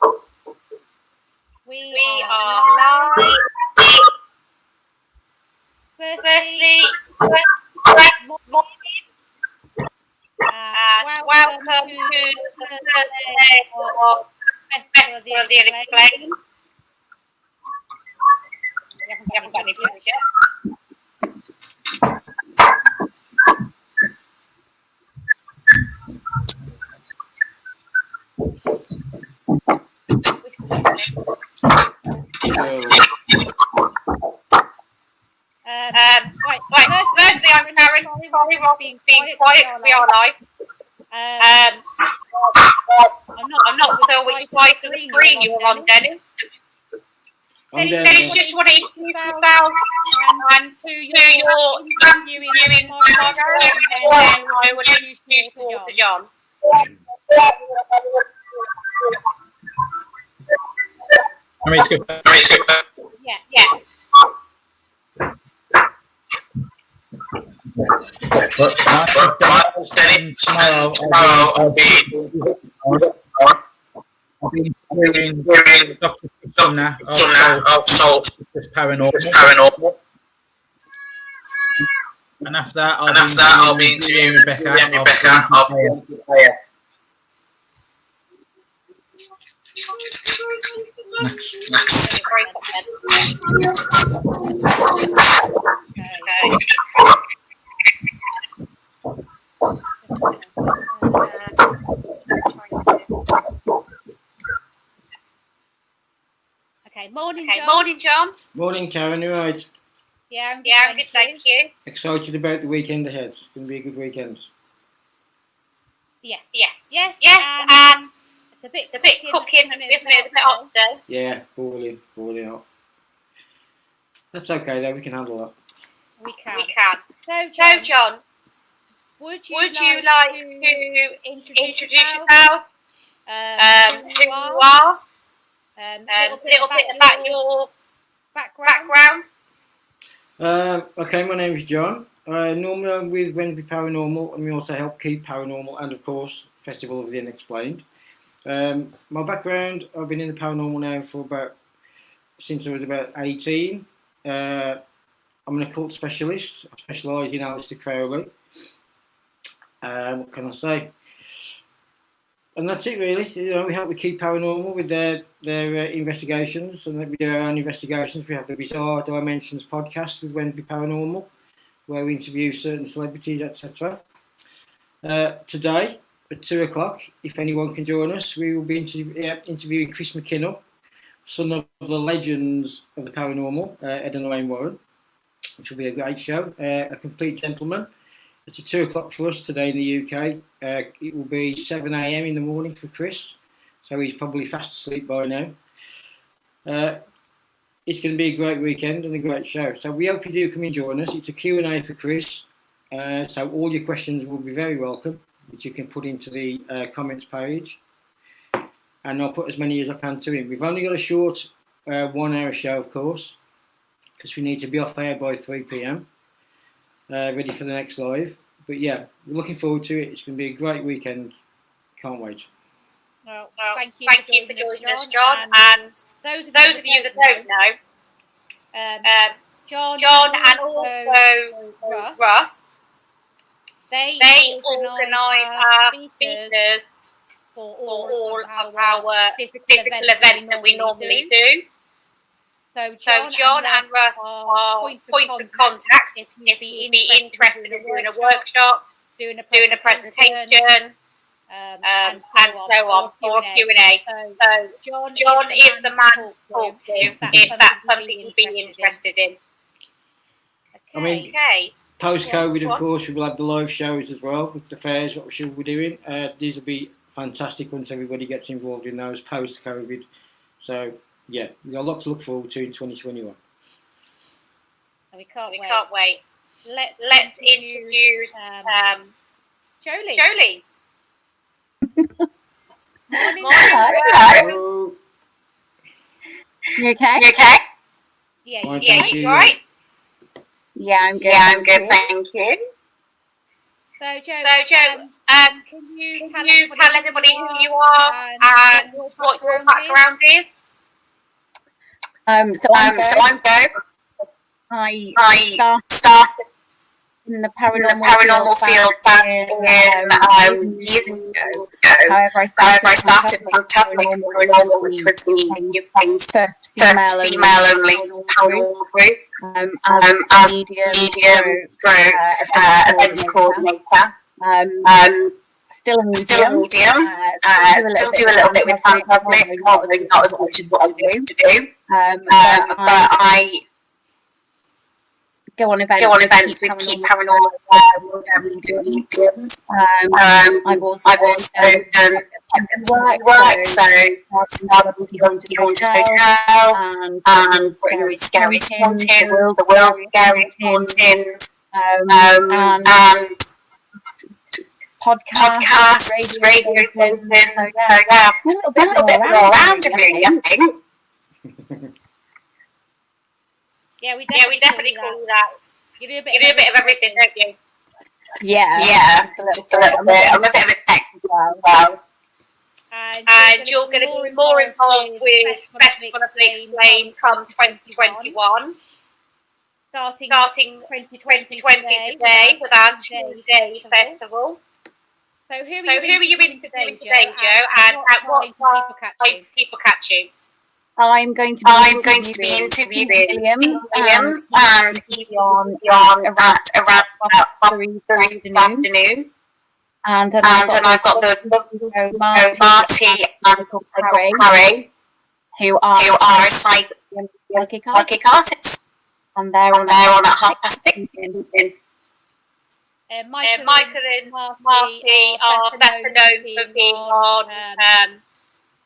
We are live. Firstly, welcome to the Thursday of Festival of the Unexplained. We haven't got any views yet. Right. Firstly, I'm Karen. Sorry, Rob, being quiet because we are live. I'm not sure which side of the screen you were on, Dennis. Dennis just want to introduce yourself and to your interviewing tomorrow, and then I will introduce you to John. Yeah. Tomorrow I'll be doing Dr. Sumner of Soul Paranormal. And after that, I'll be interviewing Rebecca of Okay, morning, John. Morning, Karen. You right? Yeah, I'm good, thank you. Excited about the weekend ahead. It's going to be a good weekend. Yes. And it's a bit cooking, isn't it? It's a bit hot today. Yeah, boiling hot. That's okay, though. We can handle that. We can. So, John, would you like to introduce yourself? Who you are? A little bit about your background. Okay, my name is John. Normally I'm with Wenby Paranormal, and we also help keep Paranormal and, of course, Festival of the Unexplained. My background, I've been in the paranormal now since I was about 18. I'm an occult specialist. I specialise in Aleister Crowley. What can I say? And that's it, really. We help with Keep Paranormal with their investigations, and we do our own investigations. We have the Bizarre Dimensions podcast with Wenby Paranormal, where we interview certain celebrities, etc. Today, at 2 o'clock, if anyone can join us, we will be interviewing Chris McKinnon, son of the legends of the paranormal, Ed and Lorraine Warren, which will be a great show. A complete gentleman. It's at 2 o'clock for us today in the UK. It will be 7 a.m. in the morning for Chris, so he's probably fast asleep by now. It's going to be a great weekend and a great show. So we hope you do come and join us. It's a Q&A for Chris, so all your questions will be very welcome, which you can put into the comments page, and I'll put as many as I can to him. We've only got a short 1 hour show, of course, because we need to be off air by 3 p.m. Ready for the next live. But yeah, we're looking forward to it. It's going to be a great weekend. Can't wait. Well, thank you for joining us, John. And those of you that don't know, John and also Russ, they organise our speakers for all of our physical events that we normally do. So John and Russ are point of contact if you'd be interested in doing a workshop, doing a presentation, and so on, or Q&A. So John is the man to talk to if that's something you'd be interested in. I mean, post-COVID, of course, we will have the live shows as well with the fairs, what we should be doing. These will be fantastic once everybody gets involved in those post-COVID. So, yeah, we've got a lot to look forward to in 2021. We can't wait. Let's introduce Jolie. Morning. Hello. You okay? Yeah, Fine, you thank you. right? Yeah, I'm good. Thank you. So, Jo, Can you tell everybody who you are and what your background is? So I'm Go. I started in the paranormal field back in years ago. However, I started Fantastic Paranormal, which was the UK's first female-only paranormal group, as medium group events coordinator. Still a medium. Still do a little bit with Phantasmic, probably not as much as what I used to do. But I go on events with Keep Paranormal mediums. I've also done temporary work, so started with the Haunted Hotel and Britain's Scariest Hauntings, the World's Scariest Hauntings, and podcasts, radio stations. So yeah, a little bit more around really, I think. Yeah, we definitely call you that. You do a bit of everything, don't you? Yeah, just a little bit. I'm a bit of a tech as well. And you're going to be more involved with Festival of the Explained come 2021. Starting 2020 today with our 2-day festival. So who are you interviewing today, Jo? And at what time people catch you? I'm going to be interviewing Williams and he's on at around 3 this afternoon. And then I've got the Marty and Harry, who are psychic artists. And they're on at 6:30. Michael and Marty are better known for being on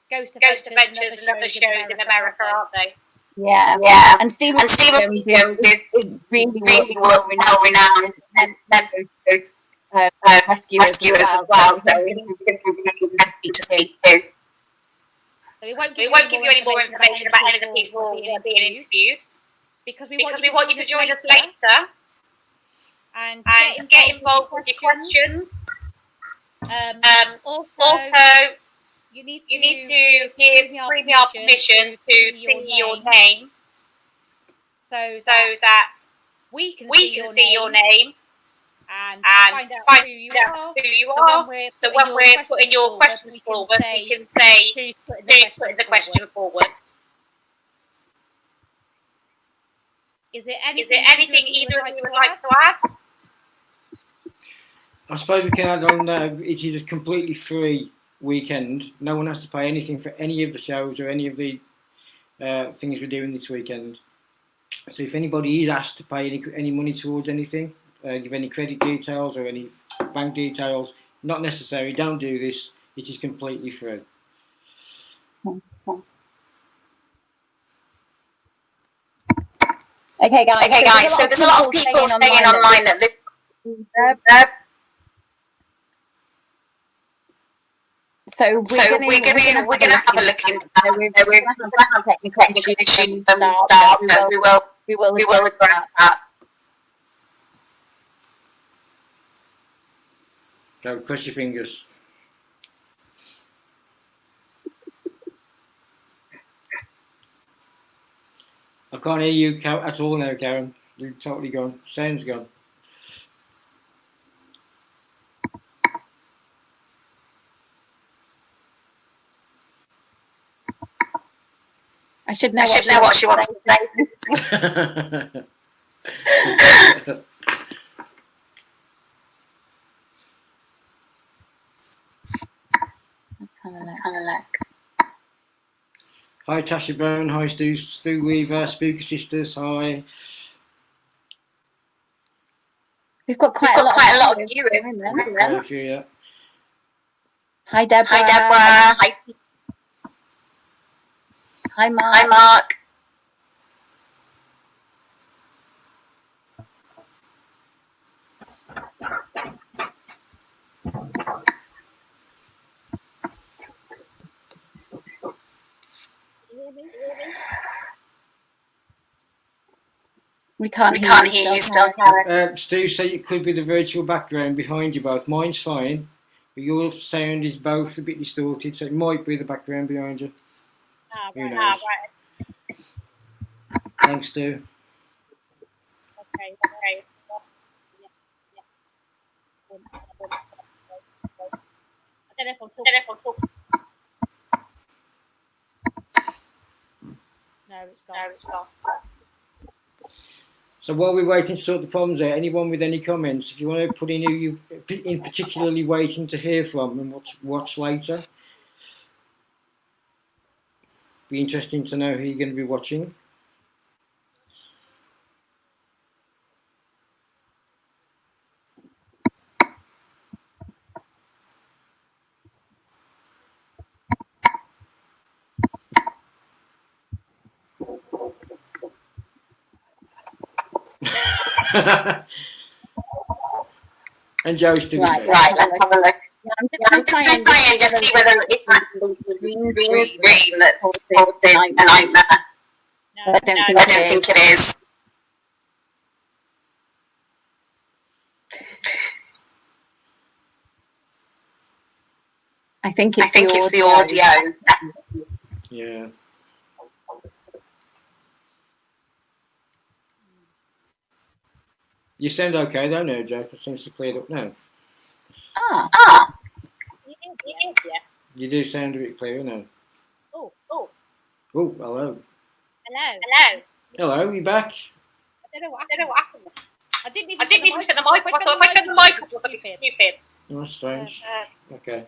Ghost Adventures and other shows in America, aren't they? Yeah. And Stephen Williams is really well renowned and ghost rescuers as well. So he's interesting to speak to. So we won't give you any more information about any of the people being interviewed because we want you to join us later and get involved with your questions. Also, you need to give Premiere permission to see your name so that we can see your name and find out who you are. So when we're putting your questions forward, we can say who's putting the question forward. Is there anything either of you would like to add? I suppose we can add on that it is a completely free weekend. No one has to pay anything for any of the shows or any of the things we're doing this weekend. So if anybody is asked to pay any money towards anything, give any credit details or any bank details, not necessary. Don't do this. It is completely free. Okay, guys. So there's a lot of people saying online that So we're gonna have a look into that. We're gonna have technical issues from the start, but we will address that. So cross your fingers. I can't hear you at all now, Karen. You're totally gone. Sound's gone. I should know what she wants to say. Let's have a look. Hi Tasha Brown, hi Stu Weaver, Spooky Sisters, hi. We've got quite a lot of viewers. Quite a few, yeah. Hi Deborah. Hi Mark. We can't hear you still, Karen. Stu said it could be the virtual background behind you both. Mine's fine, But your sound is both a bit distorted, so it might be the background behind you. Who knows? Thanks, Stu. Okay. I don't know if I'm talking. No, it's gone. So while we're waiting to sort the problems out, anyone with any comments, if you want to put in who you in particularly waiting to hear from and watch later, be interesting to know who you're going to be watching. And Joe's doing Right, let's have a look. Yeah, I'm just trying to see whether it's green that's causing a nightmare. No, I don't think it is. I think it's the audio. Yeah. You sound okay though now, Joe. That seems to clear up now. Ah. Yeah. You do sound a bit clearer now. Oh. Oh, hello. Hello. Hello, you back? I don't know what happened. I didn't even turn the mic. I thought if I turned the mic off, it was stupid. Oh, that's strange. Okay.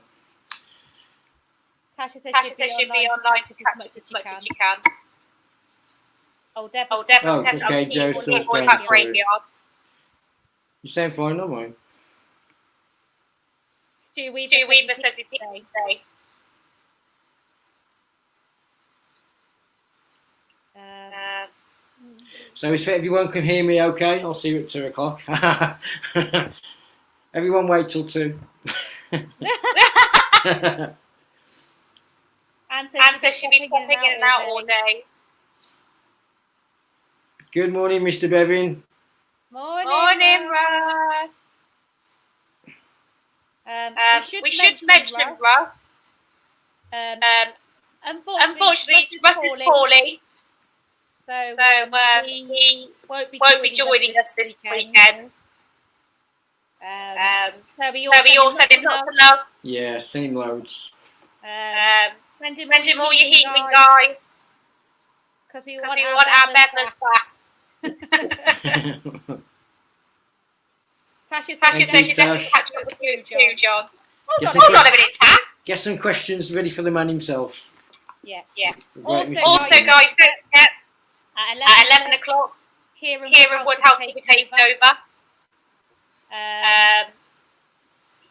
Tasha says she'll be online to catch as much as you can. Oh, Deb. Okay, Joe's still strange. Sorry. You sound fine, don't you? Stu Weaver said he did today. So if everyone can hear me okay, I'll see you at 2 o'clock. Everyone wait till 2. Anne says she'll be popping in and out all day. Good morning, Mr. Bevin. Morning, Russ. We should mention Russ. Unfortunately, Russ is poorly. So he won't be joining us this weekend. So we all send him lots of love. Yeah, send him loads. Send him all your healing, guys. Because we want our members back. Tasha says she's definitely catching up with you too, John. Hold on a minute, Tash. Get some questions ready for the man himself. Yeah. Also, guys, don't forget, at 11 o'clock, Kieran Wood help you take over.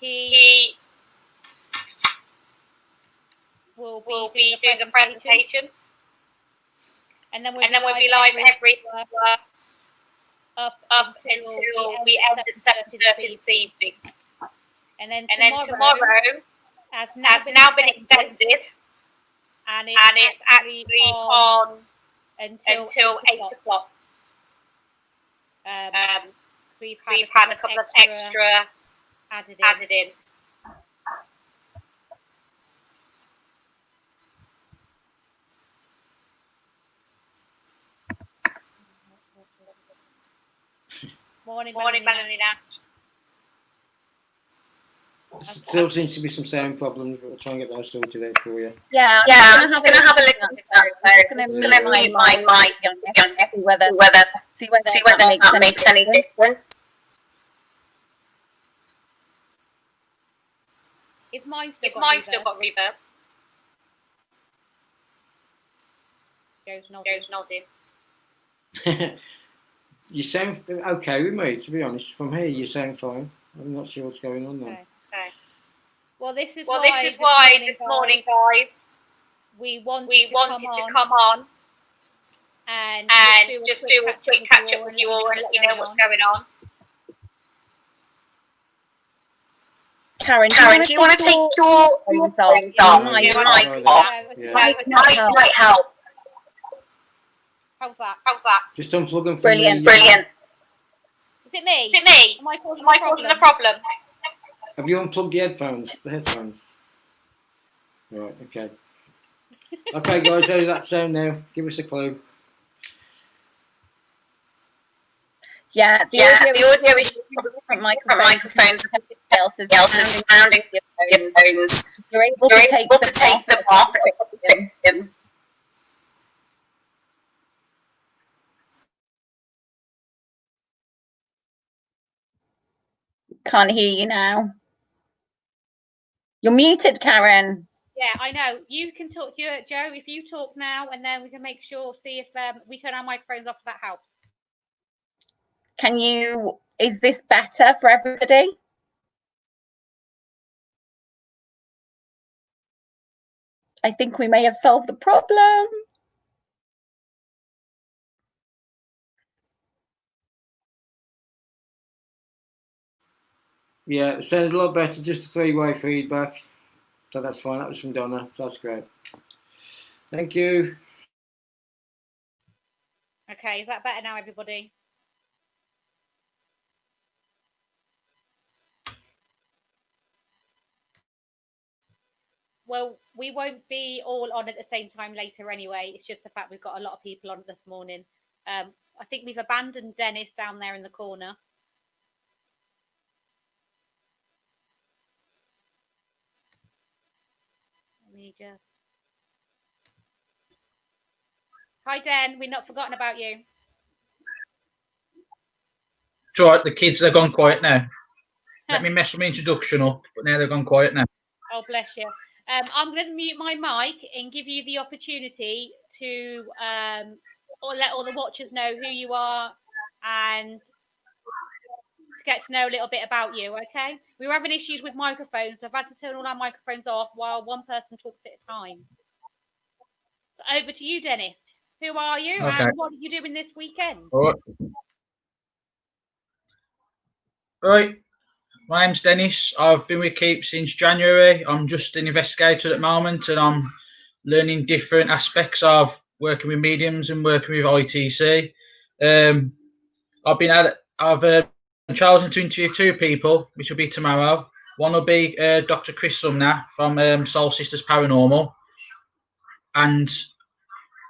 He will be doing a presentation. And then we'll be live every up until we end at 7:30 this evening. And then tomorrow has now been extended, and it's actually on until 8 o'clock. We've had a couple of extra added in. Morning, Melanie Nash. Still seems to be some sound problems, but we'll try and get those sorted out for you. Yeah, I'm just going to have a look at my mic and see whether that makes any difference. Is mine still got reverb? Joe's nodding. You sound okay with me, to be honest. From here, you sound fine. I'm not sure what's going on there. Okay. Well, this is why this morning, guys, we wanted to come on and just do a quick catch up with you all and let you know what's going on. Karen, do you want to take your mic off? Might help. How's that? Just unplug them from Brilliant. Is it me? Am I causing the problem? Have you unplugged the headphones? Right, okay. Okay, guys, how's that sound now? Give us a clue. Yeah, the audio is different microphones. Else is sounding earphones. You're able to take them off. Can't hear you now. You're muted, Karen. Yeah, I know. You can talk, Joe, if you talk now, and then we can make sure, see if we turn our microphones off, if that helps. Can you, is this better for everybody? I think we may have solved the problem. Yeah, it sounds a lot better, just a 3-way feedback. So that's fine, that was from Donna, so that's great. Thank you. Okay, is that better now, everybody? Well, we won't be all on at the same time later anyway. It's just the fact we've got a lot of people on this morning. I think we've abandoned Dennis down there in the corner. Let me just... Hi, Den. We've not forgotten about you. It's all right, the kids, they've gone quiet now. Let me mess my introduction up, but now they've gone quiet now. Oh, bless you. I'm going to mute my mic and give you the opportunity to or let all the watchers know who you are and to get to know a little bit about you, okay? We were having issues with microphones, so I've had to turn all our microphones off while one person talks at a time. So over to you, Dennis. Who are you and what are you doing this weekend? All right. My name's Dennis. I've been with Keep since January. I'm just an investigator at the moment, and I'm learning different aspects of working with mediums and working with ITC. I've chosen to interview 2 people, which will be tomorrow. One will be Dr. Chris Sumner from Soul Sisters Paranormal, and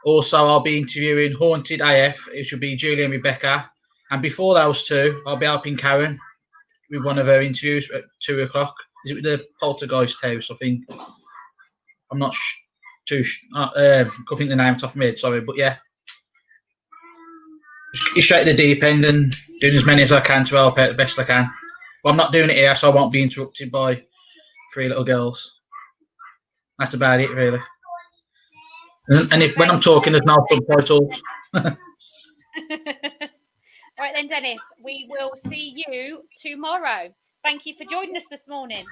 also I'll be interviewing Haunted AF, which will be Julie and Rebecca. And before those 2, I'll be helping Karen with one of her interviews at 2 o'clock. Is it with the Poltergeist House, I think? I'm not can't think the name off the top of my head, sorry, but yeah. Just straight to the deep end and doing as many as I can to help out the best I can. But I'm not doing it here, so I won't be interrupted by 3 little girls. That's about it, really. And if when I'm talking, there's no subtitles. All right then, Dennis, we will see you tomorrow. Thank you for joining us this morning.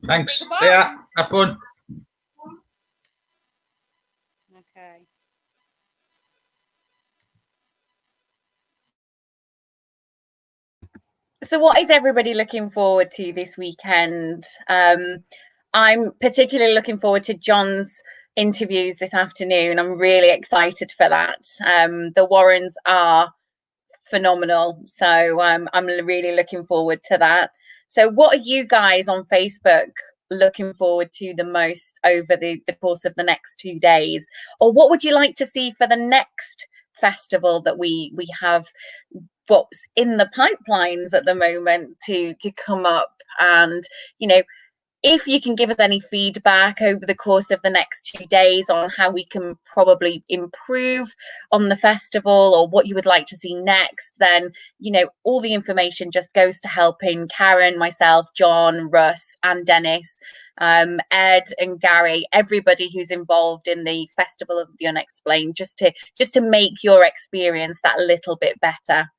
Thanks. Yeah, have fun. Okay. So what is everybody looking forward to this weekend? I'm particularly looking forward to John's interviews this afternoon. I'm really excited for that. The Warrens are phenomenal, so I'm really looking forward to that. So what are you guys on Facebook looking forward to the most over the course of the next 2 days? Or what would you like to see for the next festival that we have, what's in the pipelines at the moment to come up? And you know, if you can give us any feedback over the course of the next 2 days on how we can probably improve on the festival or what you would like to see next, then, you know, all the information just goes to helping Karen, myself, John, Russ and Dennis, Ed and Gary, everybody who's involved in the Festival of the Unexplained, just to make your experience that little bit better.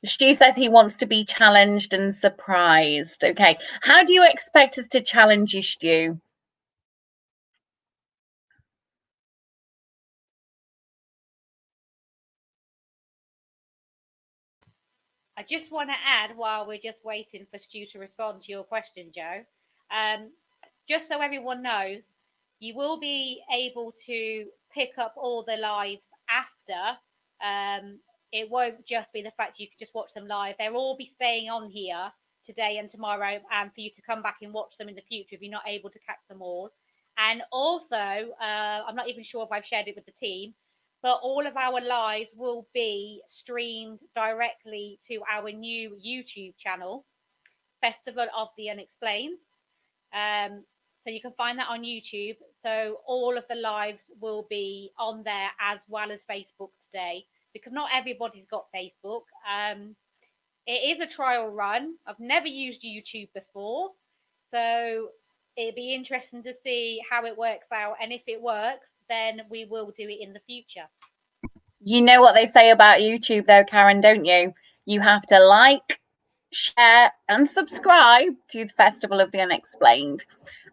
Stu says he wants to be challenged and surprised. Okay, how do you expect us to challenge you, Stu? I just want to add, while we're just waiting for Stu to respond to your question, Joe, just so everyone knows, you will be able to pick up all the lives after it won't just be the fact you can just watch them live. They'll all be staying on here today and tomorrow, and for you to come back and watch them in the future if you're not able to catch them all. And also, I'm not even sure if I've shared it with the team, but all of our lives will be streamed directly to our new YouTube channel, Festival of the Unexplained. So you can find that on YouTube. So all of the lives will be on there as well as Facebook today, because not everybody's got Facebook. It is a trial run. I've never used YouTube before, so it'd be interesting to see how it works out. And if it works, then we will do it in the future. You know what they say about YouTube though, Karen, don't you? You have to like, share and subscribe to the Festival of the Unexplained.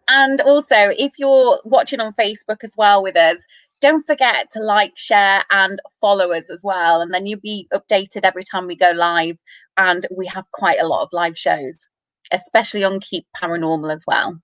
And also, if you're watching on Facebook as well with us, don't forget to like, share and follow us as well. And then you'll be updated every time we go live. And we have quite a lot of live shows, especially on Keep Paranormal as well.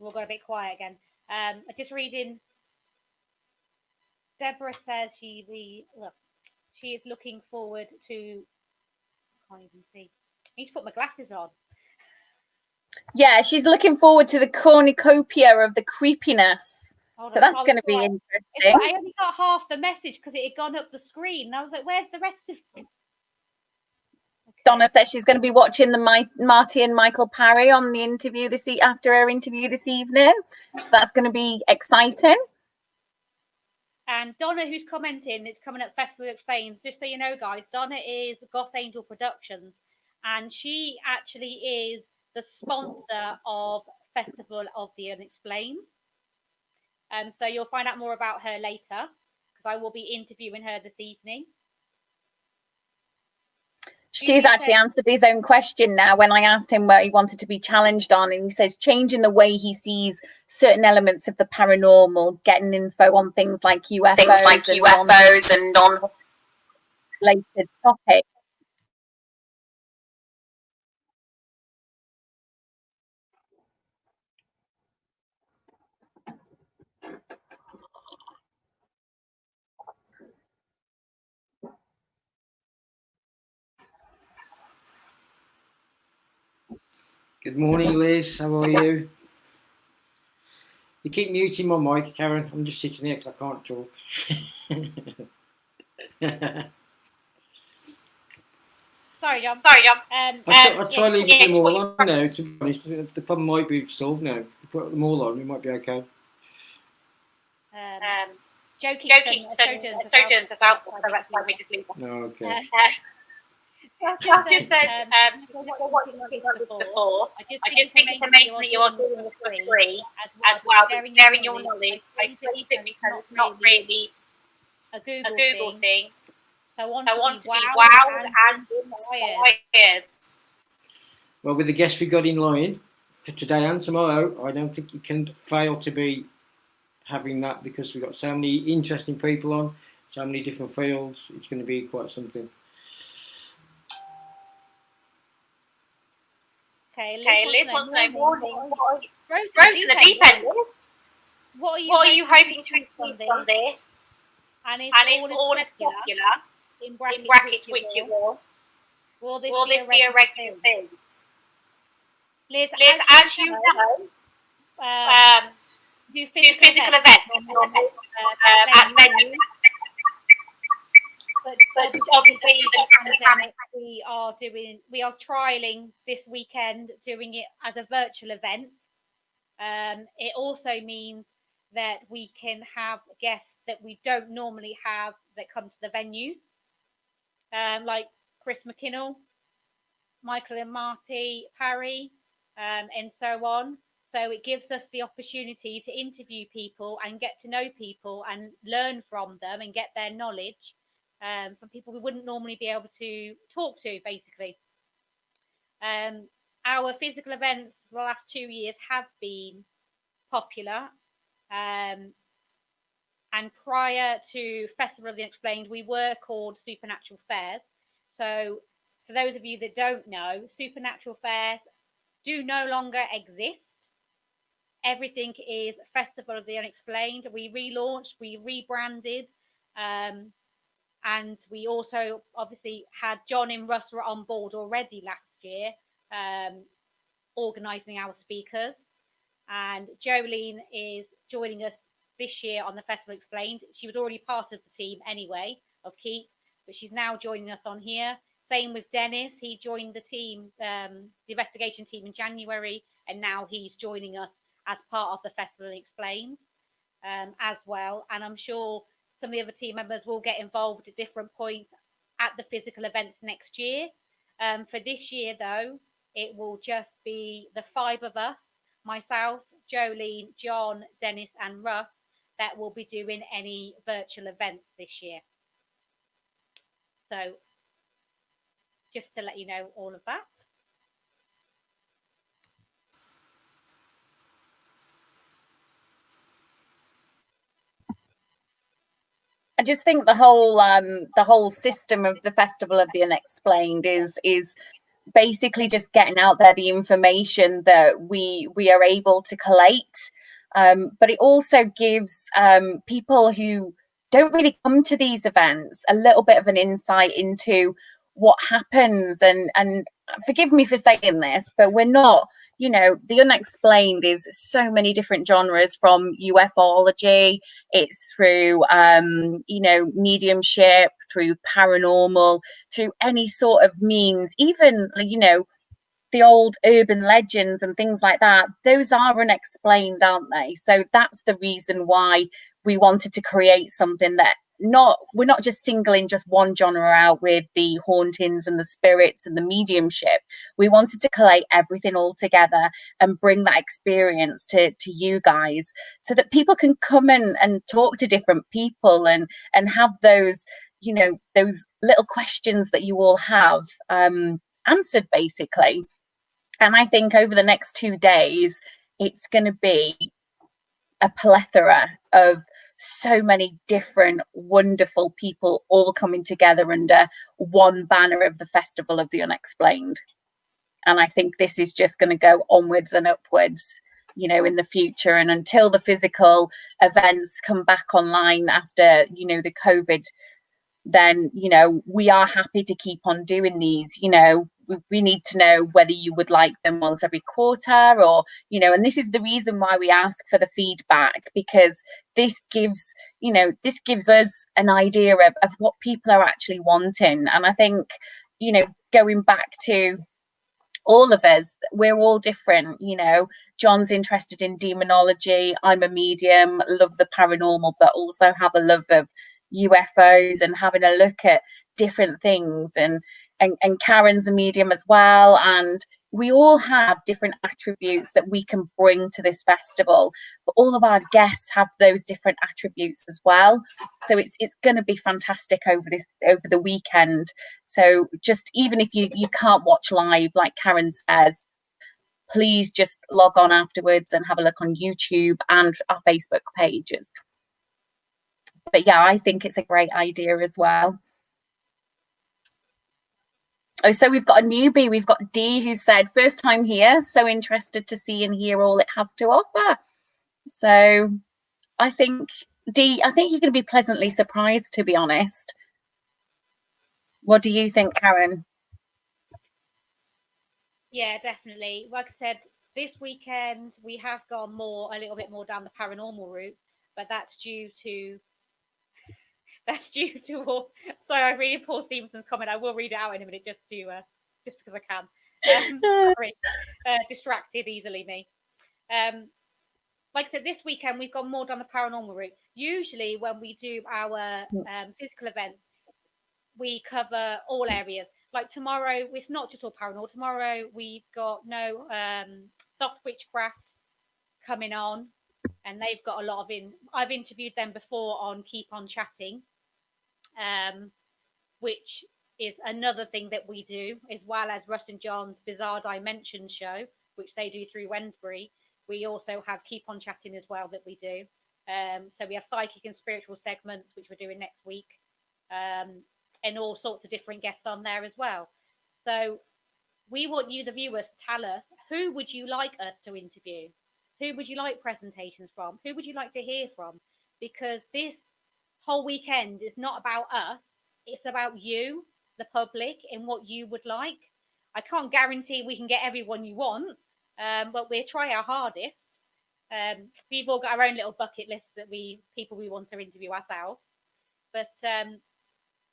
We'll go a bit quiet again. I'm just reading. Deborah says she is looking forward to. I can't even see. I need to put my glasses on. Yeah, she's looking forward to the cornucopia of the creepiness. So that's going to be interesting. I only got half the message because it had gone up the screen. And I was like, where's the rest of it? Donna says she's going to be watching the Marty and Michael Parry on the interview after her interview this evening. So that's going to be exciting. And Donna, who's commenting, it's coming up Festival Explains. Just so you know, guys, Donna is Goth Angel Productions, and she actually is the sponsor of Festival of the Unexplained. So you'll find out more about her later, because I will be interviewing her this evening. Stu's actually answered his own question now when I asked him what he wanted to be challenged on, and he says changing the way he sees certain elements of the paranormal, getting info on things like UFOs and non-related topics. Good morning, Liz. How are you? You keep muting my mic, Karen. I'm just sitting here because I can't talk. Sorry, John. I'll try leaving them all on now, to be honest. The problem might be solved now. If you put them all on, we might be okay. Joe keeps Sojourns us out, so let me just leave them. No, okay. Josh just says, what you've done before. I just think it's amazing that you are doing this for free as well, sharing your knowledge. I believe it because it's not really a Google thing. So I want to be wowed and inspired. Well, with the guests we got in line for today and tomorrow, I don't think you can fail to be having that, because we've got so many interesting people on, so many different fields. It's going to be quite something. Okay, Liz wants to know morning. Throw to the deep end. What are you hoping to achieve from this? And if all is popular, in brackets which it will this be a regular thing? Liz, as you know, do physical events at venues. But obviously, the pandemic, we are trialing this weekend, doing it as a virtual event. It also means that we can have guests that we don't normally have that come to the venues, like Chris McKinnell, Michael and Marty Parry, and so on. So it gives us the opportunity to interview people and get to know people and learn from them and get their knowledge from people we wouldn't normally be able to talk to, basically. Our physical events for the last 2 years have been popular. And prior to Festival of the Unexplained, we were called Supernatural Fairs. So for those of you that don't know, Supernatural Fairs do no longer exist. Everything is Festival of the Unexplained. We relaunched, we rebranded, and we also obviously had John and Russ were on board already last year, organising our speakers. And Jolene is joining us this year on the Festival Explained. She was already part of the team anyway of Keep, but she's now joining us on here. Same with Dennis. He joined the team, the investigation team in January, and now he's joining us as part of the Festival Explained as well. And I'm sure some of the other team members will get involved at different points at the physical events next year. For this year, though, it will just be the 5 of us, myself, Jolene, John, Dennis, and Russ, that will be doing any virtual events this year. So just to let you know all of that. I just think the whole system of the Festival of the Unexplained is basically just getting out there the information that we are able to collate, but it also gives people who don't really come to these events a little bit of an insight into what happens. And forgive me for saying this, but we're not, you know, the unexplained is so many different genres, from ufology, it's through you know, mediumship, through paranormal, through any sort of means, even, you know, the old urban legends and things like that. Those are unexplained, aren't they? So that's the reason why we wanted to create something that we're not just singling just one genre out with the hauntings and the spirits and the mediumship. We wanted to collate everything all together and bring that experience to you guys, so that people can come and talk to different people and have those, you know, those little questions that you all have answered, basically. And I think over the next 2 days, it's going to be a plethora of so many different wonderful people all coming together under one banner of the Festival of the Unexplained. And I think this is just going to go onwards and upwards, you know, in the future. And until the physical events come back online after, you know, the COVID, then, you know, we are happy to keep on doing these. You know, we need to know whether you would like them once every quarter, or, you know, and this is the reason why we ask for the feedback, because this gives, you know, this gives us an idea of what people are actually wanting. And I think, you know, going back to all of us, we're all different. You know, John's interested in demonology, I'm a medium, love the paranormal, but also have a love of UFOs and having a look at different things, and Karen's a medium as well, and we all have different attributes that we can bring to this festival, but all of our guests have those different attributes as well. So it's going to be fantastic over the weekend. So just, even if you can't watch live, like Karen says, please just log on afterwards and have a look on YouTube and our Facebook pages. But yeah, I think it's a great idea as well. Oh, so we've got a newbie. We've got Dee, who said, first time here, so interested to see and hear all it has to offer. So I think, Dee, I think you're going to be pleasantly surprised, to be honest. What do you think, Karen? Yeah, definitely. Like I said, this weekend we have gone a little bit more down the paranormal route, but that's due to all. Sorry, I read Paul Stevenson's comment. I will read it out in a minute, just because I can. Sorry, distracted easily, me. Like I said, this weekend we've gone more down the paranormal route. Usually, when we do our physical events, we cover all areas. Like tomorrow, it's not just all paranormal. Tomorrow we've got soft witchcraft coming on, and they've got a lot of I've interviewed them before on Keep On Chatting, which is another thing that we do, as well as Russ and John's Bizarre Dimensions show, which they do through Wednesbury. We also have Keep On Chatting as well that we do. So we have psychic and spiritual segments, which we're doing next week, and all sorts of different guests on there as well. So we want you, the viewers, to tell us, who would you like us to interview? Who would you like presentations from? Who would you like to hear from? Because this whole weekend is not about us. It's about you, the public, and what you would like. I can't guarantee we can get everyone you want, but we'll try our hardest. We've all got our own little bucket lists that people we want to interview ourselves. But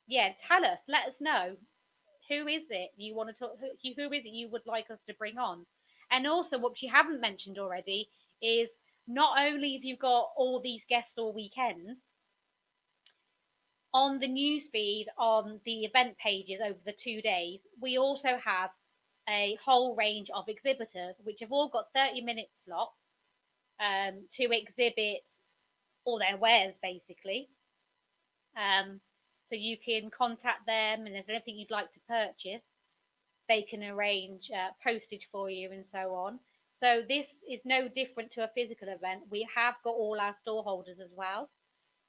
yeah, tell us, let us know. Who is it you want to talk? Who is it you would like us to bring on? And also, what you haven't mentioned already is not only have you got all these guests all weekend, on the newsfeed, on the event pages over the 2 days, we also have a whole range of exhibitors, which have all got 30-minute slots to exhibit all their wares, basically. So you can contact them, and if there's anything you'd like to purchase, they can arrange postage for you and so on. So this is no different to a physical event. We have got all our store holders as well.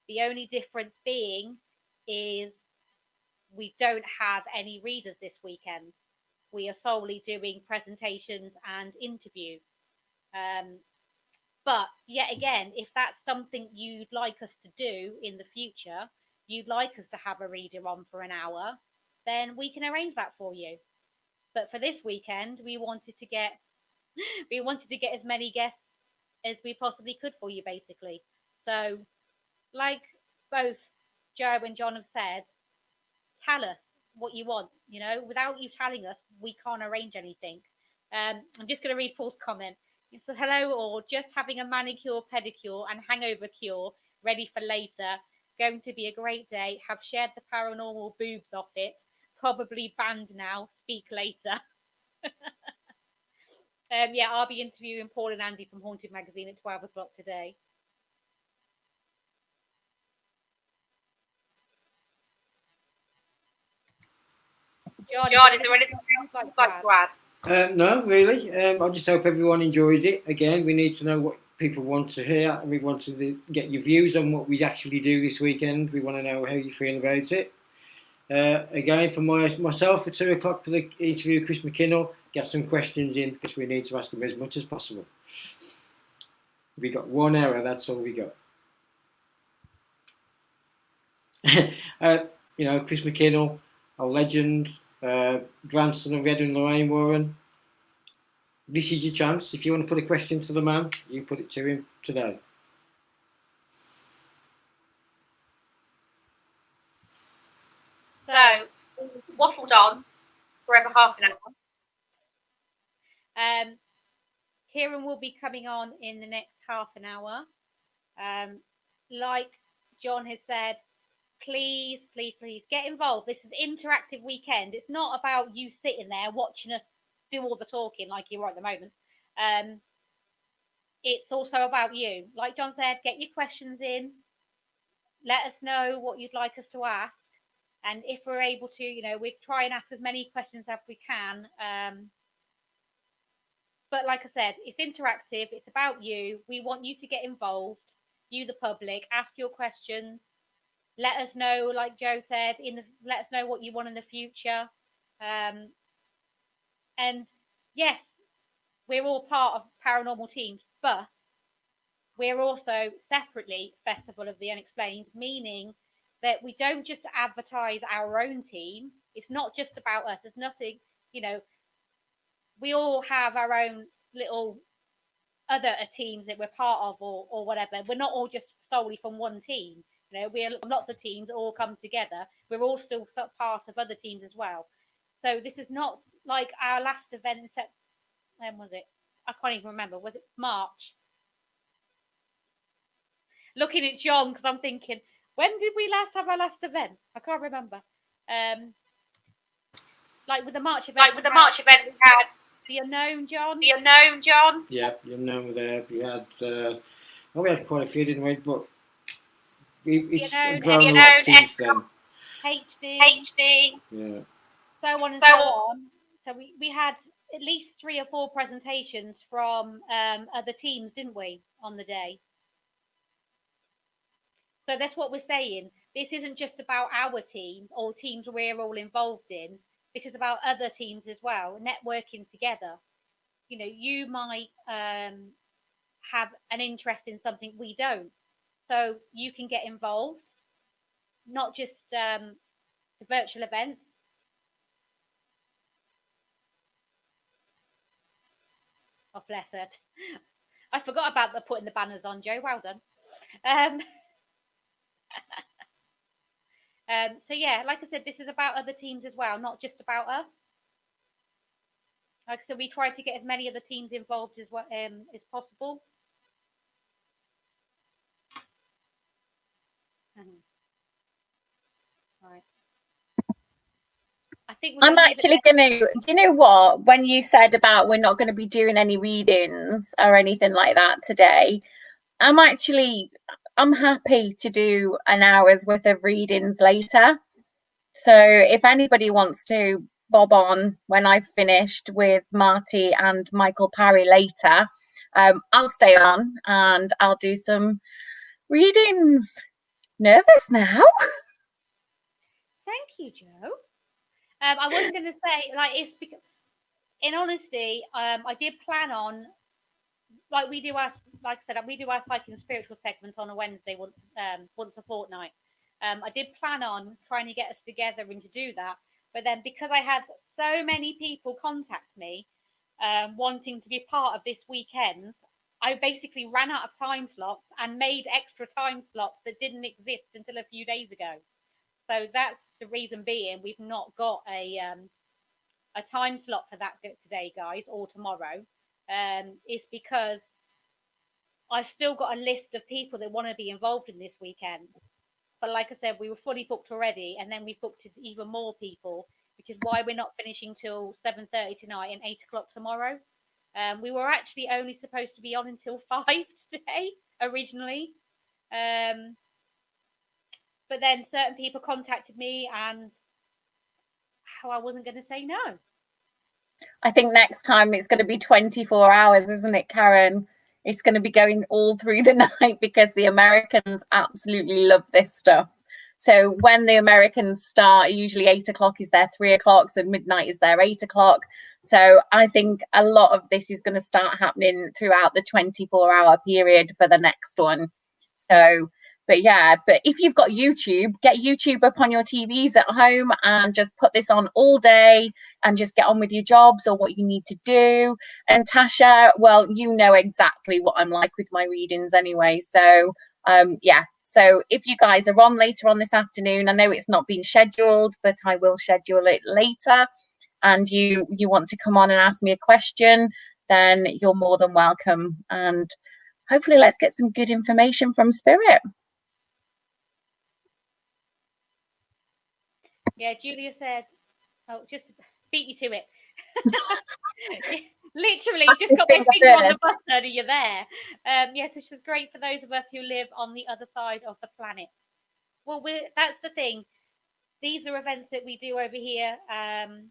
The only difference being is we don't have any readers this weekend. We are solely doing presentations and interviews. But yet again, if that's something you'd like us to do in the future, you'd like us to have a reader on for an hour, then we can arrange that for you. But for this weekend, we wanted to get as many guests as we possibly could for you, basically. So, like both Joe and John have said, tell us what you want. You know, without you telling us, we can't arrange anything. I'm just going to read Paul's comment. He said, hello all, just having a manicure, pedicure and hangover cure ready for later. Going to be a great day. Have shared the paranormal boobs off it. Probably banned now. Speak later. Yeah, I'll be interviewing Paul and Andy from Haunted Magazine at 12 o'clock today. John, is there anything else you'd like to add? No, really. I just hope everyone enjoys it. Again, we need to know what people want to hear. We want to get your views on what we actually do this weekend. We want to know how you feel about it. Again, for myself, at 2 o'clock for the interview with Chris McKinnell, get some questions in because we need to ask them as much as possible. We got 1 hour, that's all we got. You know, Chris McKinnell, a legend, grandson of Ed and Lorraine Warren. This is your chance. If you want to put a question to the man, you put it to him today. So, waffled on for over half an hour. Kieran will be coming on in the next half an hour. Like John has said, please, please, please get involved. This is an interactive weekend. It's not about you sitting there watching us do all the talking like you are at the moment. It's also about you. Like John said, get your questions in. Let us know what you'd like us to ask. And if we're able to, you know, we try and ask as many questions as we can. But like I said, it's interactive. It's about you. We want you to get involved. You, the public, ask your questions. Let us know, like Joe said, let us know what you want in the future. And yes, we're all part of paranormal teams, but we're also separately Festival of the Unexplained, meaning that we don't just advertise our own team. It's not just about us. There's nothing, you know, we all have our own little other teams that we're part of or whatever. We're not all just solely from one team. You know, we're lots of teams that all come together. We're all still part of other teams as well. So this is not like our last event in when was it? I can't even remember. Was it March? Looking at John because I'm thinking, when did we last have our last event? I can't remember. Like with the March event. We had the Unknown, John. Yeah, the Unknown were there. We had, we had quite a few, didn't we? But it's grown a lot since then. HD. Yeah. So on and so on. So we had at least 3 or 4 presentations from other teams, didn't we, on the day? So that's what we're saying. This isn't just about our team or teams we're all involved in. This is about other teams as well, networking together. You know, you might have an interest in something we don't. So you can get involved, not just the virtual events. Oh, bless it. I forgot about the putting the banners on, Joe. Well done. So yeah, like I said, this is about other teams as well, not just about us. Like I said, we tried to get as many other teams involved as possible. Right. I think I'm actually going to, you know what, when you said about we're not going to be doing any readings or anything like that today, I'm happy to do an hour's worth of readings later. So if anybody wants to bob on when I've finished with Marty and Michael Parry later, I'll stay on and I'll do some readings. Nervous now. Thank you, Joe. I was going to say, like, it's because, in honesty, I did plan on, like we do our, like I said, we do our psychic and spiritual segment on a Wednesday once a fortnight. I did plan on trying to get us together and to do that, but then because I had so many people contact me wanting to be part of this weekend, I basically ran out of time slots and made extra time slots that didn't exist until a few days ago. So that's the reason being we've not got a time slot for that today, guys, or tomorrow. It's because I've still got a list of people that want to be involved in this weekend. But like I said, we were fully booked already, and then we booked even more people, which is why we're not finishing till 7:30 tonight and 8 o'clock tomorrow. We were actually only supposed to be on until 5 today originally. But then certain people contacted me and how I wasn't going to say no. I think next time it's going to be 24 hours, isn't it, Karen? It's going to be going all through the night because the Americans absolutely love this stuff. So when the Americans start, usually 8 o'clock is their 3 o'clock, so midnight is their 8 o'clock. So I think a lot of this is going to start happening throughout the 24-hour period for the next one. So, but yeah, but if you've got YouTube, get YouTube up on your TVs at home and just put this on all day and just get on with your jobs or what you need to do. And Tasha, well, you know exactly what I'm like with my readings anyway. So yeah, so if you guys are on later on this afternoon, I know it's not been scheduled, but I will schedule it later, and you want to come on and ask me a question, then you're more than welcome. And hopefully let's get some good information from Spirit. Yeah, Julia said, oh, just beat you to it. Literally, just got my finger on the button and you're there. Yes, this is great for those of us who live on the other side of the planet. Well, that's the thing. These are events that we do over here, and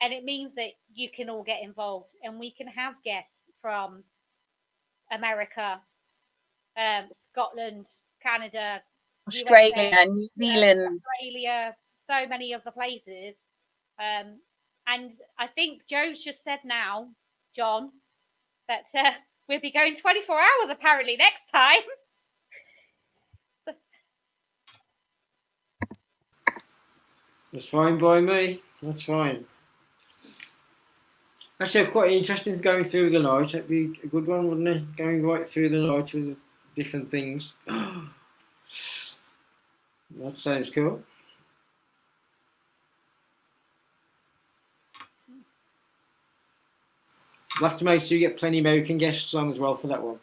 it means that you can all get involved, and we can have guests from America, Scotland, Canada, Australia, USA, New Zealand, Australia, so many of the places. And I think Joe's just said now, John, that we'll be going 24 hours apparently next time. That's fine by me. That's fine. Actually, quite interesting going through the night. That'd be a good one, wouldn't it? Going right through the night with different things. That sounds cool. We'll have to make sure you get plenty of American guests on as well for that one.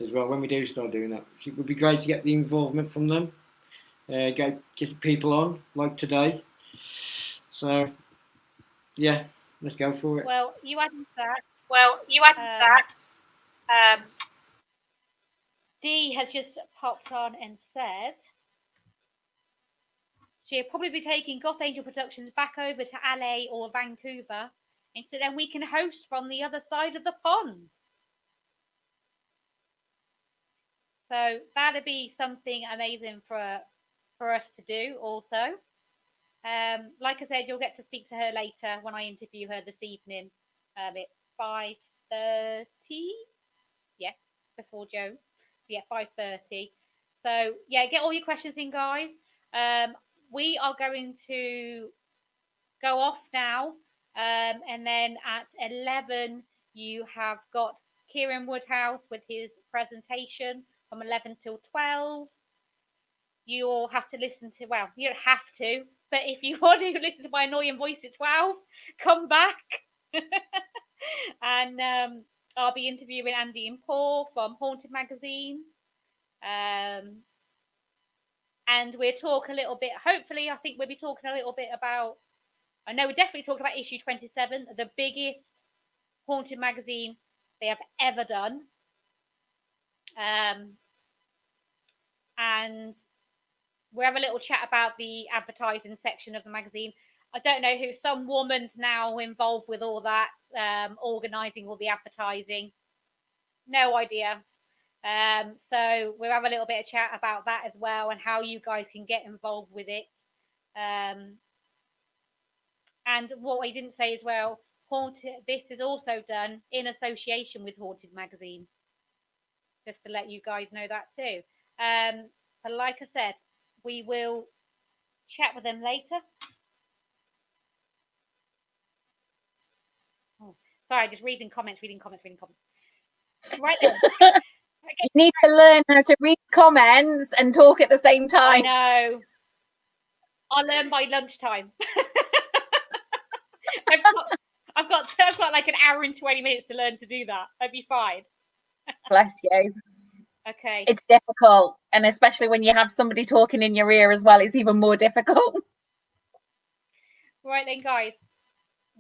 As well, when we do start doing that. It would be great to get the involvement from them. Get people on, like today. So, yeah, let's go for it. Well, you added that. Dee has just popped on and said she'll probably be taking Goth Angel Productions back over to LA or Vancouver, and so then we can host from the other side of the pond. So that'd be something amazing for us to do also. Like I said, you'll get to speak to her later when I interview her this evening. At 5:30. Yes, before Joe. So yeah, 5:30. So yeah, get all your questions in, guys. We are going to go off now, and then at 11 you have got Kieran Woodhouse with his presentation from 11 till 12. You all have to listen to, well, you don't have to, but if you want to listen to my annoying voice at 12, come back. And I'll be interviewing Andy and Paul from Haunted Magazine. And we'll talk a little bit, hopefully, I think we'll be talking a little bit about, I know we're definitely talking about issue 27, the biggest Haunted Magazine they have ever done. And we'll have a little chat about the advertising section of the magazine. I don't know who, some woman's now involved with all that, organising all the advertising. No idea. So we'll have a little bit of chat about that as well, and how you guys can get involved with it. And what I didn't say as well, this is also done in association with Haunted Magazine. Just to let you guys know that too. But like I said, we will chat with them later. Oh, sorry, just reading comments. Right then. You need to learn how to read comments and talk at the same time. I know. I'll learn by lunchtime. I've got like an hour and 20 minutes to learn to do that. I'd be fine. Bless you. Okay. It's difficult, and especially when you have somebody talking in your ear as well, it's even more difficult. Right then, guys.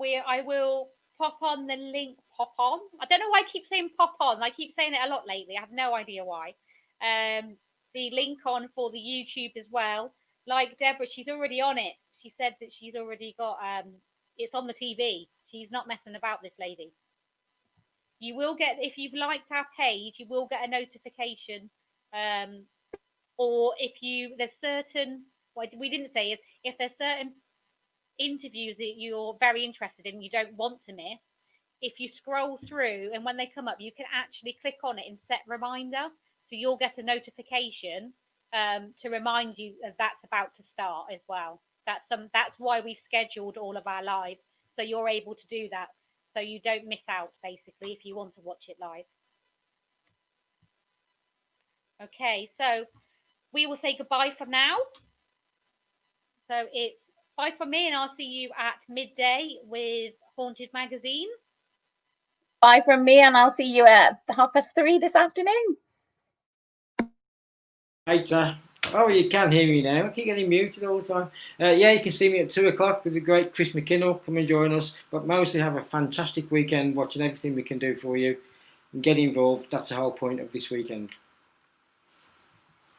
I will pop on the link. Pop on. I don't know why I keep saying pop on. I keep saying it a lot lately. I have no idea why. The link on for the YouTube as well. Like Deborah, she's already on it. She said that she's already got it's on the TV. She's not messing about, this lady. You will get, if you've liked our page, you will get a notification. Or if there's certain, what we didn't say is, if there's certain interviews that you're very interested in, you don't want to miss, if you scroll through and when they come up, you can actually click on it and set reminder. So you'll get a notification to remind you that that's about to start as well. That's why we've scheduled all of our lives. So you're able to do that. So you don't miss out, basically, if you want to watch it live. Okay, so we will say goodbye for now. So it's bye from me, and I'll see you at midday with Haunted Magazine. Bye from me, and I'll see you at 3:30 this afternoon. Later. Oh, you can hear me now. I keep getting muted all the time. Yeah, you can see me at 2 o'clock with the great Chris McKinnell. Come and join us. But mostly have a fantastic weekend watching everything we can do for you. And get involved. That's the whole point of this weekend.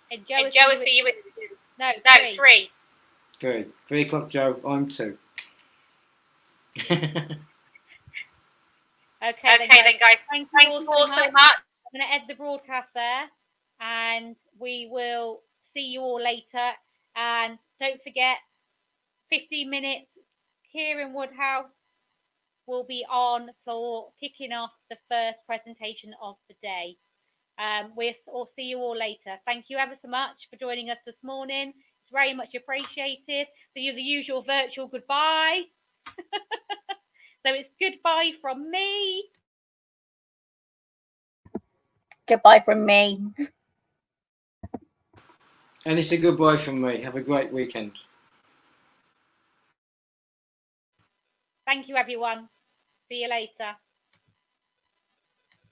And Joe will see you at... No, 3. 3 o'clock, Joe. I'm 2. Okay, then guys. Thank you all so much. I'm going to end the broadcast there. And we will see you all later. And don't forget, 15 minutes, Kieran Woodhouse will be on for kicking off the first presentation of the day. We'll see you all later. Thank you ever so much for joining us this morning. It's very much appreciated. The usual virtual goodbye. So it's goodbye from me. Goodbye from me. And it's a goodbye from me. Have a great weekend. Thank you, everyone. See you later.